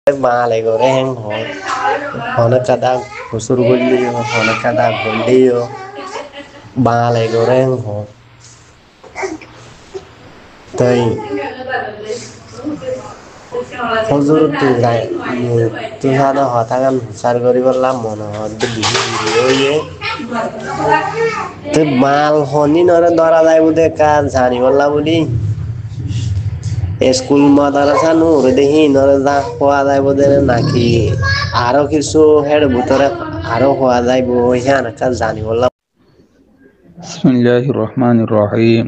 Male goreng ho hono kada kusur gulli ho hono kada gulli ho male goreng ho tai huzur tu sada hatagan sar gori bolla mono hodde bihi ye tu mal honi nore dora dai bude kan jani bolla budi school মাদ্রাসা নূর দেখি নরে যা খোয়া যায় বোধ নাকি আরো কিছু হের ভিতরে আরো খোয়া যায় বইহান কাজ জানি বললাম بسم الله الرحمن الرحيم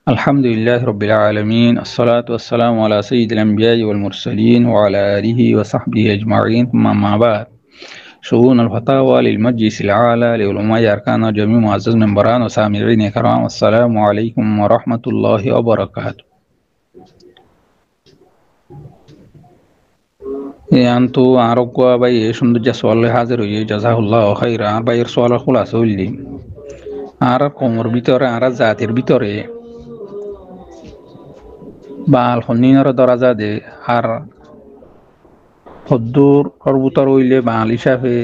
الحمد لله رب العالمين الصلاة والسلام على سيد الأنبياء والمرسلين وعلى آله وصحبه أجمعين ثم ما بعد شؤون الفتاوى للمجلس الأعلى لعلماء أركان جميع معزز منبران وسامعين كرام السلام عليكم ورحمة الله وبركاته أنتو عرقوا باي شمد جسوال حاضر جزاه الله خيرا باي رسول الخلاص ولي আর কোমর ভিতরে আর জাতির ভিতরে বাল হন্নিনর দরাজা দে আর হদ্দুর কর্বুতর হইলে বাল হিসাবে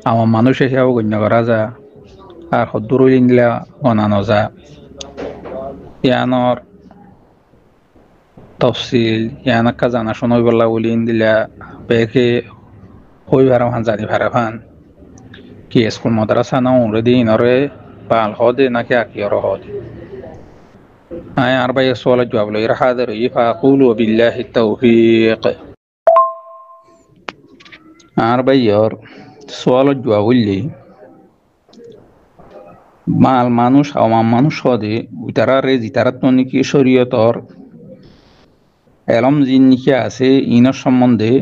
আমার মানুষ হিসাবে গণ্য করা যা আর হদ্দুর হইলে নিলা গণানো যা ইয়ানর তফসিল ইয়ানাক্কা জানাশোনা হইবলা বলি দিলা বেকে হই ভারাম জানি ভারাফান কি স্কুল মাদ্রাসা না উড়ে নরে বাল হদে নাকি আকিয়র হদে আয় আর ভাই সওয়াল জবাব লই হাজার ইফাকুল বিল্লাহি তাওফীক আর ভাইয়র সওয়াল জবাব হইলি মাল মানুষ আওয়াম মানুষ হদে উতারা রে জিতারাত নাকি শরীয়তর এলম জিন নিকে আছে ইনর সম্বন্ধে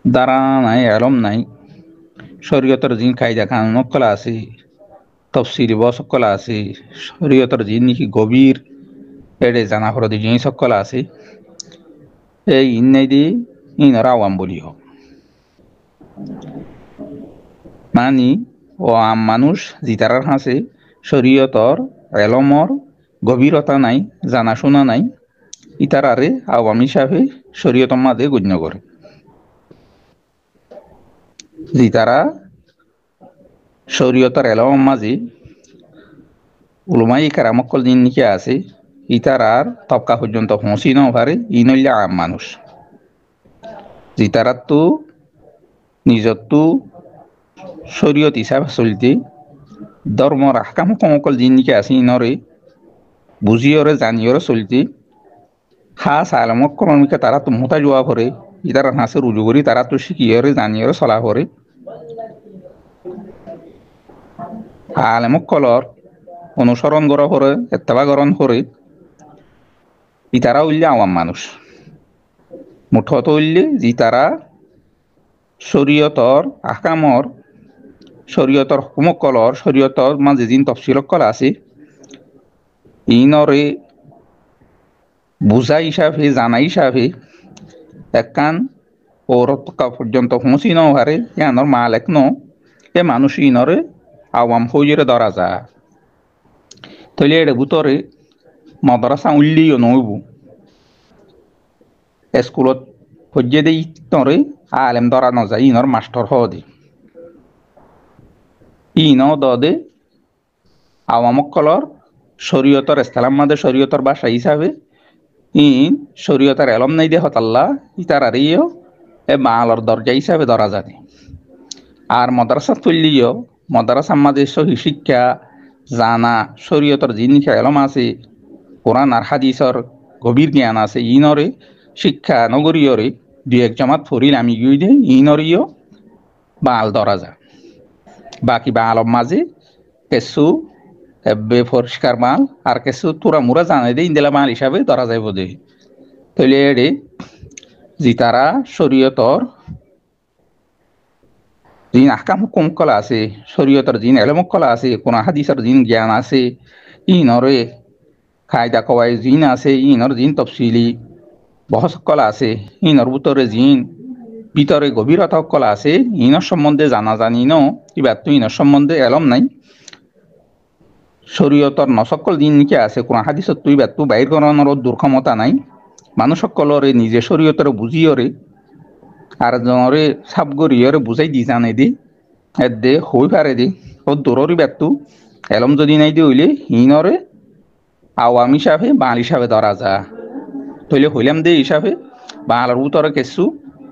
দারা নাই এলম নাই শরীয়তর জিন কায়দা কানুন কলা আছে তফসিলি বসকল আছে শরীয়তর জিন নিকি গভীর এড়ে জানা ফরদি জিনিস সকল আছে এই ইন্নাই দি ইনর আওয়াম বলি হোক মানি ও আম মানুষ জিতারার হাসে শরীয়তর এলমর গভীরতা নাই জানাশোনা নাই ইতারারে আওয়াম হিসাবে শরীয়তর মাঝে গণ্য করে জিতারা শরীয়তর এলম মাঝে উলমাই কারামকল দিন নিকে আছে ইতারার তবকা পর্যন্ত পৌঁছি না পারে ইনল্লা আম মানুষ জিতারার তো নিজর তো শরীয়ত হিসাবে চলতে ধর্মর আহকাম কমকল দিন নিকে আছে ইনরে বুঝিয়রে জানিয়রে চলতে খাস আলমক কলমিকে তারা তো মোতা জোয়া করে ইতারা হাসে রুজু করি তারা তো শিখিয়রে জানিয়রে চলা করে আলেমক কলর অনুসরণ করা করে এত্তেবা গ্রহণ করে ইতারা উল্লে আওয়াম মানুষ মুঠত উল্লে যি তারা শরীয়তর আহকামর শরীয়তর হুকুমক কলর শরীয়তর মাঝে যিন তফসিলক কল আছে ইনরে বুঝা হিসাবে জানা হিসাবে একখান পৌরত্বকা পর্যন্ত পৌঁছি ন হারে ইয়ানর মালেক ন এ মানুষ ইনরে আওয়াম হইরে ধরা যা তৈলে এর ভিতরে মাদ্রাসা উল্লিও নইব স্কুলত পর্যে দেই তরে আলেম ধরা ন যায় ইনর মাস্টার হদে ইন দে আওয়ামক কলর শরীয়তর ইসলাম মাদে শরীয়তর ভাষা হিসাবে ইন শরীয়তর এলম নাই দে হতাল্লা ইতারারিও এ মালর দরজা হিসাবে ধরা যায় আর মাদ্রাসা তুললিও মাদ্রাসা মাঝে সহি শিক্ষা জানা শরীয়তর জিনিস এলম আছে কোরআন আর হাদিসর গভীর জ্ঞান আছে ইনরে শিক্ষা নগরীয়রে দুই এক জামাত ফরিল আমি গিয়ে দে ইনরিও বাল ধরা যা বাকি বালম মাঝে কেসু বে পরিষ্কার মাল আর কেসু তোরা মুরা জানাই দে ইন্দিলা মাল হিসাবে ধরা যাইব দে তৈলে এড়ে জি তারা শরীয়তর জিন আহকাম হুকুম কলা আছে শরীয়তর জিন এলম কলা আছে কোন হাদিসের জিন জ্ঞান আছে ইনরে কায়দা কওয়াই জিন আছে ইনর জিন তফসিলি বহস কলা আছে ইনর ভিতরে গভীরতা কলা আছে ইনর সম্বন্ধে জানা জানি ন এবার তো ইনর সম্বন্ধে এলম নাই শরীয়তর নসকল জিন নিকে আছে কোন হাদিসত তুই এবার তো বাইর করানোর দুর্ক্ষমতা নাই মানুষ সকলরে নিজে শরীয়তরে বুঝিয়রে আর জনরে সাপ গরিয়রে বুঝাই দি জানে দি এদে হই পারে দি ও দূররি ব্যক্তু এলম যদি নাই দি হইলে হিনরে আওয়ামী হিসাবে বাঙাল হিসাবে ধরা যা তৈলে হইলাম দে হিসাবে বাংলার উত্তরে কেসু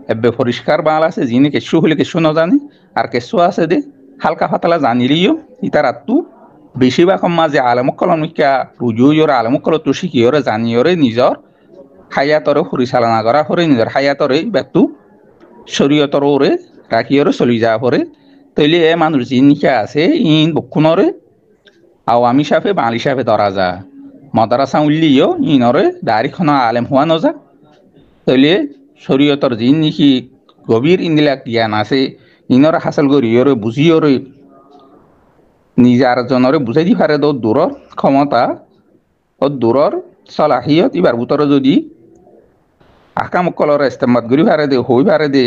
এবে পরিষ্কার বাংলা আছে যিনি কেসু হইলে কেসু ন জানে আর কেসু আছে দে হালকা ফাতালা জানিলিও ইতার আত্মু বেশিরভাগ মাঝে আলেমকল অনেকা রুজুইয়রে আলেমকল তো শিখিয়রে জানিয়রে নিজর হায়াতরে পরিচালনা করা করে নিজের হায়াতরে ব্যক্তু শরীয়তর ওরে রাখিয়রে চলি যা পরে তৈলে এ মানুষ যিনিকা আছে ইন বক্ষুণরে আওয়ামী হিসাবে বাঙাল হিসাবে ধরা যা মাদ্রাসা উল্লিও ইনরে দাড়িখন আলেম হওয়া নজা তৈলে শরীয়তর যিন নিকি গভীর ইন্দিলাক জ্ঞান আছে ইনর হাসল করিয়রে বুঝিয়রে নিজার জনরে বুঝাই দি পারে দ দূরর ক্ষমতা ও দূরর সলাহিয়ত ইবার ভিতরে যদি আকামকলর ইস্তেমাত করি পারে দে হই পারে দে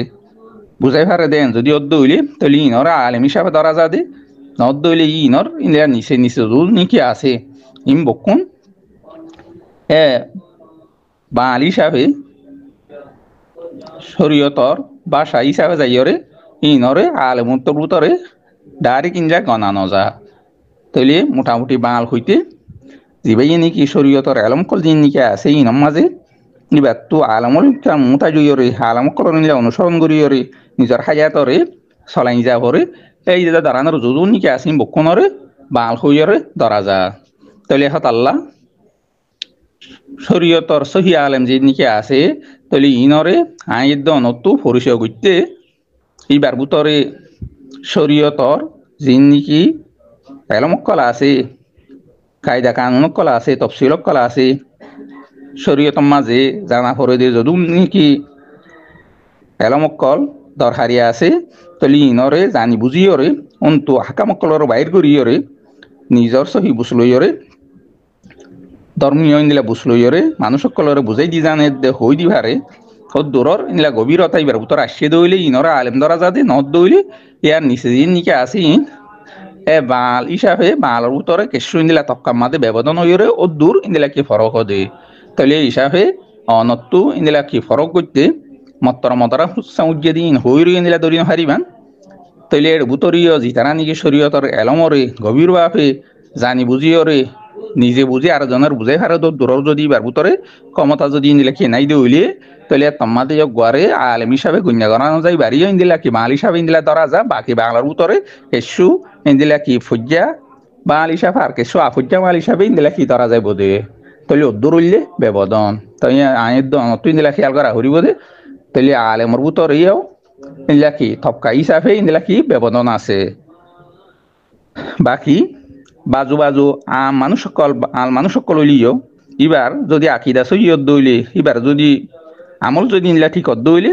বুঝাই পারে দেন যদি অদ্দ হইলে তাহলে ইনর আলেম হিসাবে ধরা যা দে নদ্দ হইলে ইনর ইন্দিরা নিচে নিচে নিকি আছে ইম বকুন এ বাঙালি হিসাবে শরীয়তর ভাষা হিসাবে যাইয়রে ইনরে আলেমুত্তর ভিতরে ডাইরেক্ট ইনজা গনা নজা তৈলে মোটামুটি বাঙাল হইতে জিবাই নাকি শরীয়তর আলমকল যিনি নাকি আছে ইনম মাঝে এবার তো আলমল মোটা জয়রে আলমকল নিলে অনুসরণ করিয়রে নিজের হায়াতরে চলাই যা পরে এই যে দাঁড়ানোর যদু নাকি আসিম বক্ষণরে বাঙাল হইয়রে ধরা যা তৈলে হাত আল্লাহ শরীয়তর সহি আলেম যে নাকি আছে তৈলে ইনরে আইদ অনত্তু পরিচয় করতে এইবার ভিতরে শরীয়তর যিন নাকি এলমকল আছে কায়দা কানুনকল আছে তফসিলকল আছে শরীয়তর মাঝে জানা পরে দিয়ে যদু নাকি এলমকল দরকারিয়া আছে তলি ইনরে জানি বুঝিয়রে অন্তু হাকামকলর বাইর করিয়রে নিজর সহি বুঝলইয়রে ধর্মীয় ইন্দিলা বুঝলইয়রে মানুষ সকলরে বুঝাই দি জানে হই দি ভারে ও দূরর ইনলা গভীরতা ইবার ভিতর আসিয়ে দইলে ইনরা আলেম ধরা যাতে নদ দইলে ইয়ার নিচে যিন নিকে আসি এ বাল হিসাবে বালের উত্তরে কেশু ইন্দিলা তক্কার মাঝে ব্যবধান হইরে ও দূর ইন্দিলা কি ফরক দে তাহলে হিসাবে অনত্তু ইন্দিলা কি ফরক করতে মত্তর মতরা উজ্জে দিন হইরি ইন্দিলা দরিন হারিবান তাহলে এর বুতরীয় জিতারা নিকে শরীয়তর এলমরে গভীরভাবে জানি বুঝিয়রে নিজে বুঝে আর জনের বুঝাই হারে দূরর যদি বার ভিতরে ক্ষমতা যদি ইন্দিলা কি নাই দইলে তাহলে তোমাদের গোয়ারে আলেম হিসাবে গুণা করানো যায় বাড়িও ইন্দিলা কি বাঙাল হিসাবে ইন্দিলা ধরা যা বাকি বাংলার উত্তরে কেসু ইন্দিলা কি ফজ্জা বাঙাল হিসাবে আর কেসু আফজ্জা বাঙাল হিসাবে ইন্দিলা কি ধরা যায় বোধে তাহলে অদ্দুর উল্লে বেবদন তাই আয়ের দন তুই ইন্দিলা খেয়াল করা হরি বোধে তাহলে আলেমর উত্তর ইয়েও ইন্দিলা কি থপকা হিসাবে ইন্দিলা কি বেবদন আছে বাকি বাজু বাজু মানুষ সকল হইলিও এবার যদি আকিদা সৈয়দ দইলে এবার যদি আমল যদি ইনলা ঠিক দইলে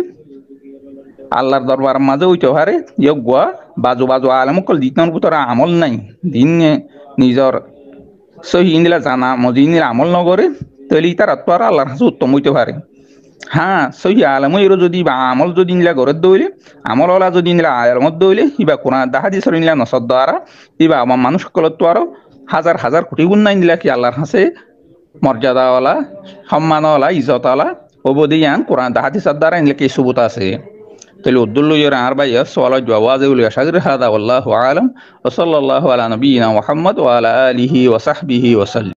আল্লাহর দরবার মাঝে হইতে পারে ইয়ক গোয়া বাজু বাজু আলমকল দিতন ভিতরে আমল নাই দিন নিজর সহি ইন্দিলা জানা মজি ইন্দিলা আমল নগরে তাহলে তার আত্মার আল্লাহর হাসে উত্তম হইতে পারে হ্যাঁ সহি আলমইর যদি বা আমল যদি ইনলা ঘরে দইলে আমল ওলা যদি ইনলা আলমত দইলে ইবা কোরআন দাহাদিসর ইনলা নসদ দ্বারা ইবা আমার মানুষ সকল তো আরো হাজার হাজার কোটি গুণ নাই ইনলা কি আল্লাহর হাসে মর্যাদাওয়ালা সম্মানওয়ালা ইজ্জতওয়ালা ওবদিয়ান কোরআন দাহাদিসর দ্বারা ইনলা কি সুবুত আছে তাহলে উদ্দুল্লুর আর ভাইয়া সওয়াল জওয়াজ উল শাগর হাদা আল্লাহু আলাম ওয়া সাল্লাল্লাহু আলা নবিয়িনা মুহাম্মদ ওয়া আলা আলিহি ওয়া সাহবিহি ওয়া সাল্লাম